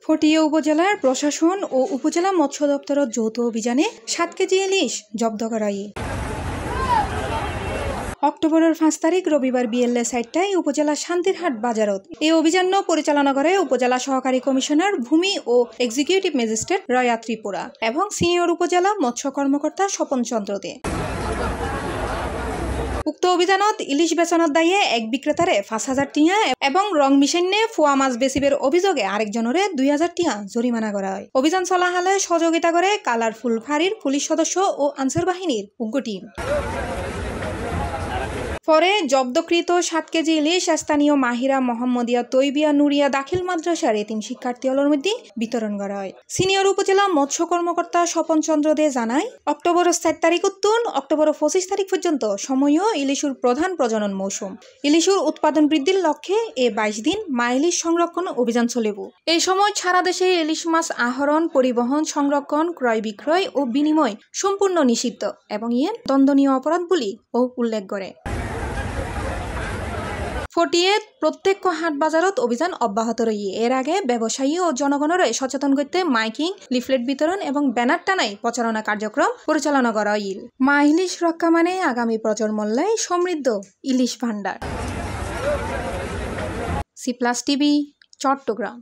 ফটিয়া উপজেলার প্রশাসন ও উপজেলা মৎস্য দপ্তরের যৌথ অভিযানে 7 কেজি ইলিশ জব্দ করা হয়। অক্টোবরের 5 তারিখ রবিবার বিএলএ সাইটটায় উপজেলা শান্তিরহাট বাজারত এই অভিযান পরিচালনা করে উপজেলা সহকারী কমিশনার ভূমি ও এক্সিকিউটিভ ম্যাজিস্ট্রেট রয়া ত্রিপুরা এবং সিনিয়র উপজেলা মৎস্য কর্মকর্তা স্বপন চন্দ্র দে। উক্ত অভিযানত ইলিশ বেচনত দায়ে এক বিক্রেতারে 5,000 টিয়া এবং রং মিশাইনে ফুয়া মাছ বেচিবের অভিযোগে আরেকজনরে 2,000 টিয়া জরিমানা করা হয়। অভিযান চলা হালে সহযোগিতা করে কালারফুল ফাঁড়ির পুলিশ সদস্য ও আনসার বাহিনীর উগ্র টিম। পরে জব্দকৃত 7 কেজি ইলিশ স্থানীয় মাহিরা মোহাম্মদিয়া তৈবিয়া নুরিয়া দাখিল মাদ্রাসার এতিম শিক্ষার্থীদের মধ্যে বিতরণ করা হয়। সিনিয়র উপজেলা মৎস্য কর্মকর্তা স্বপন চন্দ্র দে জানায়, অক্টোবর 4 তারিখ উত্তন অক্টোবর 25 তারিখ পর্যন্ত সময়ও ইলিশুর প্রধান প্রজনন মৌসুম। ইলিশুর উৎপাদন বৃদ্ধির লক্ষ্যে 22 দিন মা ইলিশ সংরক্ষণ অভিযান চলিব। এই সময় সারা দেশে ইলিশ মাছ আহরণ, পরিবহন, সংরক্ষণ, ক্রয় বিক্রয় ও বিনিময় সম্পূর্ণ নিষিদ্ধ এবং দণ্ডনীয় অপরাধ বলে উল্লেখ করে। ফটিয়ে প্রত্যেক হাট বাজারত অভিযান অব্যাহত রয়ে এর আগে ব্যবসায়ী ও জনগণের সচেতন করতে মাইকিং, লিফলেট বিতরণ এবং ব্যানার টানাই প্রচারণা কার্যক্রম পরিচালনা করা হইল। মা ইলিশ রক্ষা মানে আগামী প্রজন্মলাই সমৃদ্ধ ইলিশ ভান্ডার। সি+ টিভি, চট্টগ্রাম।